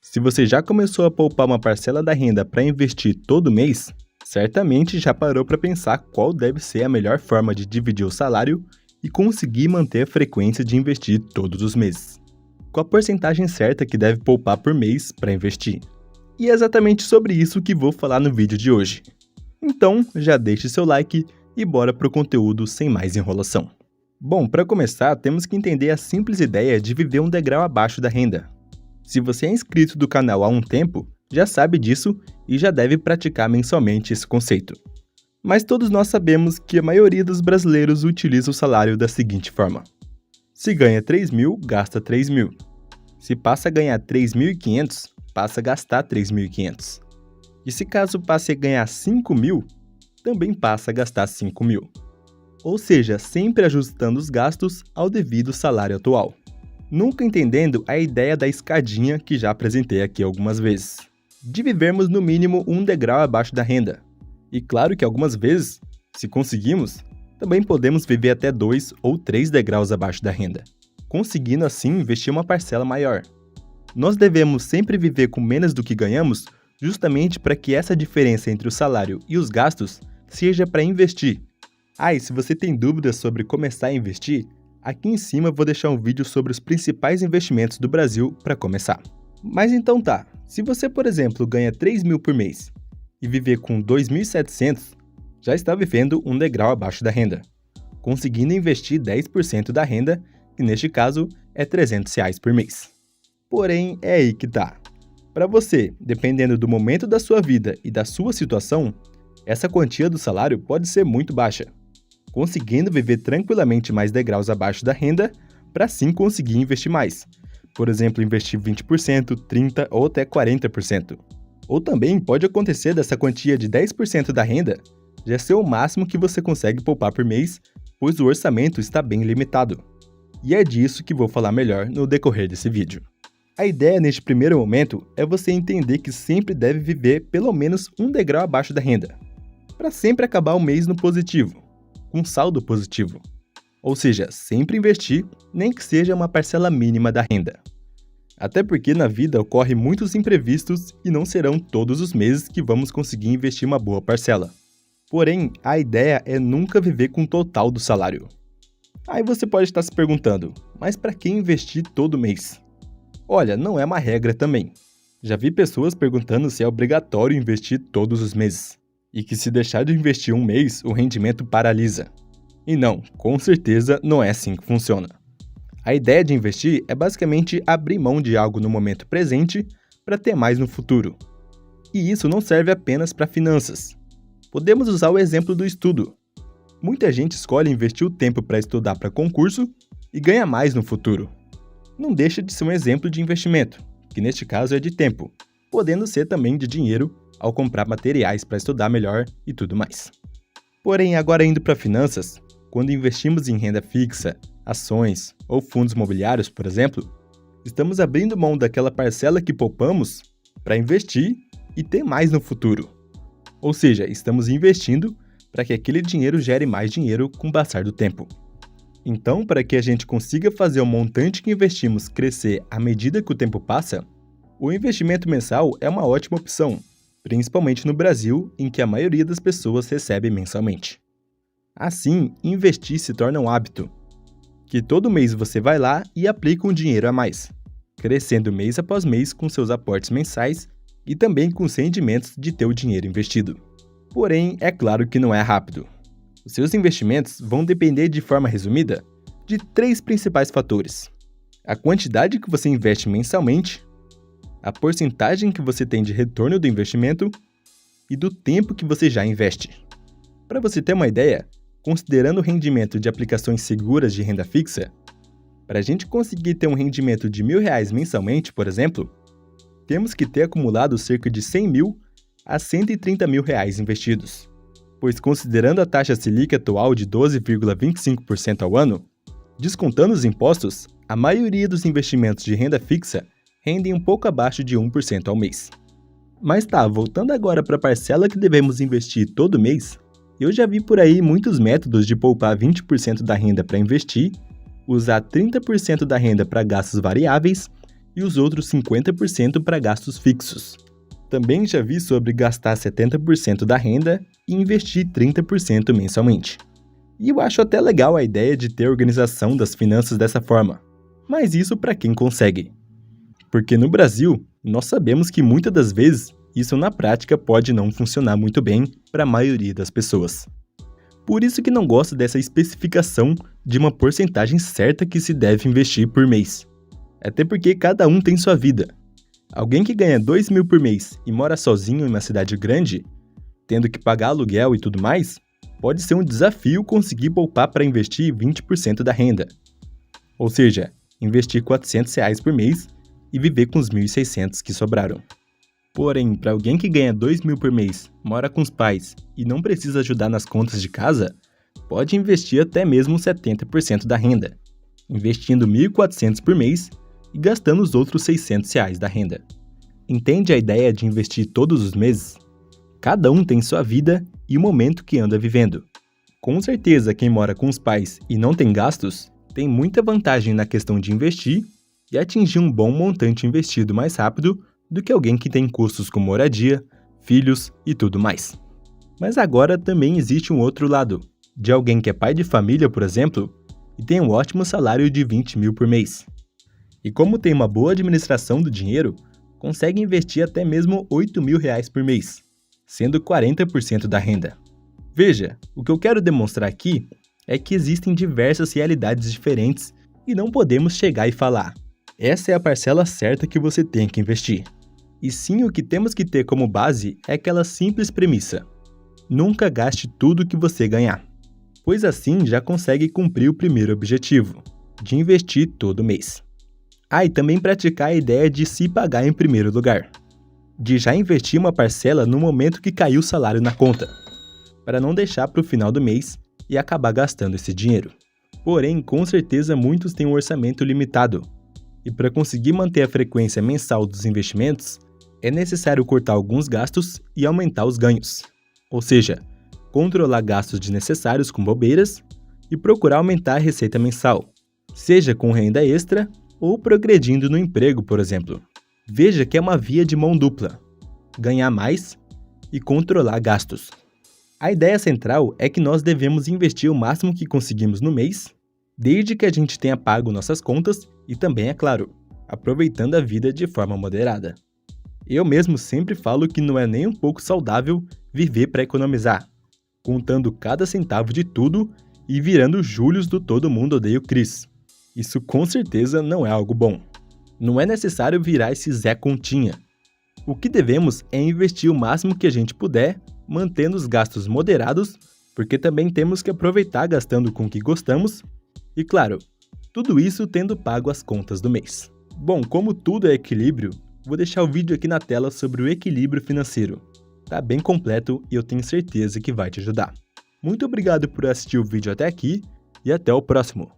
Se você já começou a poupar uma parcela da renda para investir todo mês, certamente já parou para pensar qual deve ser a melhor forma de dividir o salário e conseguir manter a frequência de investir todos os meses. Qual a porcentagem certa que deve poupar por mês para investir? E é exatamente sobre isso que vou falar no vídeo de hoje. Então, já deixe seu like e bora pro conteúdo sem mais enrolação. Bom, para começar, temos que entender a simples ideia de viver um degrau abaixo da renda. Se você é inscrito do canal há um tempo, já sabe disso e já deve praticar mensalmente esse conceito. Mas todos nós sabemos que a maioria dos brasileiros utiliza o salário da seguinte forma. Se ganha 3.000, gasta 3.000. Se passa a ganhar 3.500, passa a gastar 3.500. E se caso passe a ganhar 5.000, também passa a gastar 5.000. Ou seja, sempre ajustando os gastos ao devido salário atual. Nunca entendendo a ideia da escadinha que já apresentei aqui algumas vezes. De vivermos no mínimo um degrau abaixo da renda. E claro que algumas vezes, se conseguimos, também podemos viver até 2 ou 3 degraus abaixo da renda, conseguindo assim investir uma parcela maior. Nós devemos sempre viver com menos do que ganhamos, justamente para que essa diferença entre o salário e os gastos seja para investir. E se você tem dúvidas sobre começar a investir, aqui em cima vou deixar um vídeo sobre os principais investimentos do Brasil para começar. Mas então tá, se você, por exemplo, ganha 3.000 por mês e viver com 2.700, já está vivendo um degrau abaixo da renda, conseguindo investir 10% da renda, que neste caso é R$300 por mês. Porém, é aí que tá. Para você, dependendo do momento da sua vida e da sua situação, essa quantia do salário pode ser muito baixa, conseguindo viver tranquilamente mais degraus abaixo da renda para sim conseguir investir mais. Por exemplo, investir 20%, 30% ou até 40%. Ou também pode acontecer dessa quantia de 10% da renda já ser o máximo que você consegue poupar por mês, pois o orçamento está bem limitado. E é disso que vou falar melhor no decorrer desse vídeo. A ideia neste primeiro momento é você entender que sempre deve viver pelo menos um degrau abaixo da renda, para sempre acabar o mês no positivo, com saldo positivo. Ou seja, sempre investir, nem que seja uma parcela mínima da renda. Até porque na vida ocorrem muitos imprevistos e não serão todos os meses que vamos conseguir investir uma boa parcela. Porém, a ideia é nunca viver com o total do salário. Aí você pode estar se perguntando, mas para que investir todo mês? Olha, não é uma regra também. Já vi pessoas perguntando se é obrigatório investir todos os meses, e que se deixar de investir um mês, o rendimento paralisa. E não, com certeza não é assim que funciona. A ideia de investir é basicamente abrir mão de algo no momento presente para ter mais no futuro. E isso não serve apenas para finanças. Podemos usar o exemplo do estudo. Muita gente escolhe investir o tempo para estudar para concurso e ganha mais no futuro. Não deixa de ser um exemplo de investimento, que neste caso é de tempo, podendo ser também de dinheiro ao comprar materiais para estudar melhor e tudo mais. Porém, agora indo para finanças, quando investimos em renda fixa, ações ou fundos imobiliários, por exemplo, estamos abrindo mão daquela parcela que poupamos para investir e ter mais no futuro. Ou seja, estamos investindo para que aquele dinheiro gere mais dinheiro com o passar do tempo. Então, para que a gente consiga fazer o montante que investimos crescer à medida que o tempo passa, o investimento mensal é uma ótima opção, principalmente no Brasil, em que a maioria das pessoas recebe mensalmente. Assim, investir se torna um hábito, que todo mês você vai lá e aplica um dinheiro a mais, crescendo mês após mês com seus aportes mensais e também com os rendimentos de ter o dinheiro investido. Porém, é claro que não é rápido. Os seus investimentos vão depender, de forma resumida, de 3 principais fatores: a quantidade que você investe mensalmente, a porcentagem que você tem de retorno do investimento e do tempo que você já investe. Para você ter uma ideia, considerando o rendimento de aplicações seguras de renda fixa, para a gente conseguir ter um rendimento de R$1.000 mensalmente, por exemplo, temos que ter acumulado cerca de R$100.000 a R$130.000 investidos. Pois considerando a taxa Selic atual de 12,25% ao ano, descontando os impostos, a maioria dos investimentos de renda fixa rendem um pouco abaixo de 1% ao mês. Mas tá, voltando agora para a parcela que devemos investir todo mês, eu já vi por aí muitos métodos de poupar 20% da renda para investir, usar 30% da renda para gastos variáveis e os outros 50% para gastos fixos. Também já vi sobre gastar 70% da renda e investir 30% mensalmente. E eu acho até legal a ideia de ter organização das finanças dessa forma, mas isso para quem consegue. Porque no Brasil, nós sabemos que muitas das vezes isso na prática pode não funcionar muito bem para a maioria das pessoas. Por isso que não gosto dessa especificação de uma porcentagem certa que se deve investir por mês. Até porque cada um tem sua vida. Alguém que ganha 2.000 por mês e mora sozinho em uma cidade grande, tendo que pagar aluguel e tudo mais, pode ser um desafio conseguir poupar para investir 20% da renda. Ou seja, investir R$400 por mês e viver com os 1.600 que sobraram. Porém, para alguém que ganha 2.000 por mês, mora com os pais e não precisa ajudar nas contas de casa, pode investir até mesmo 70% da renda, investindo 1.400 por mês e gastando os outros R$600 da renda. Entende a ideia de investir todos os meses? Cada um tem sua vida e o momento que anda vivendo. Com certeza, quem mora com os pais e não tem gastos, tem muita vantagem na questão de investir e atingir um bom montante investido mais rápido do que alguém que tem custos com moradia, filhos e tudo mais. Mas agora também existe um outro lado, de alguém que é pai de família, por exemplo, e tem um ótimo salário de 20.000 por mês. E como tem uma boa administração do dinheiro, consegue investir até mesmo R$8.000 por mês, sendo 40% da renda. Veja, o que eu quero demonstrar aqui é que existem diversas realidades diferentes e não podemos chegar e falar: essa é a parcela certa que você tem que investir. E sim, o que temos que ter como base é aquela simples premissa: nunca gaste tudo que você ganhar, pois assim já consegue cumprir o primeiro objetivo, de investir todo mês. E também praticar a ideia de se pagar em primeiro lugar, de já investir uma parcela no momento que caiu o salário na conta, para não deixar para o final do mês e acabar gastando esse dinheiro. Porém, com certeza muitos têm um orçamento limitado, e para conseguir manter a frequência mensal dos investimentos, é necessário cortar alguns gastos e aumentar os ganhos. Ou seja, controlar gastos desnecessários com bobeiras e procurar aumentar a receita mensal, seja com renda extra ou progredindo no emprego, por exemplo. Veja que é uma via de mão dupla: ganhar mais e controlar gastos. A ideia central é que nós devemos investir o máximo que conseguimos no mês, desde que a gente tenha pago nossas contas e também, é claro, aproveitando a vida de forma moderada. Eu mesmo sempre falo que não é nem um pouco saudável viver para economizar, contando cada centavo de tudo e virando Július do Todo Mundo Odeia o Chris. Isso com certeza não é algo bom. Não é necessário virar esse Zé Continha. O que devemos é investir o máximo que a gente puder, mantendo os gastos moderados, porque também temos que aproveitar gastando com o que gostamos e, claro, tudo isso tendo pago as contas do mês. Bom, como tudo é equilíbrio, vou deixar o vídeo aqui na tela sobre o equilíbrio financeiro. Tá bem completo e eu tenho certeza que vai te ajudar. Muito obrigado por assistir o vídeo até aqui e até o próximo.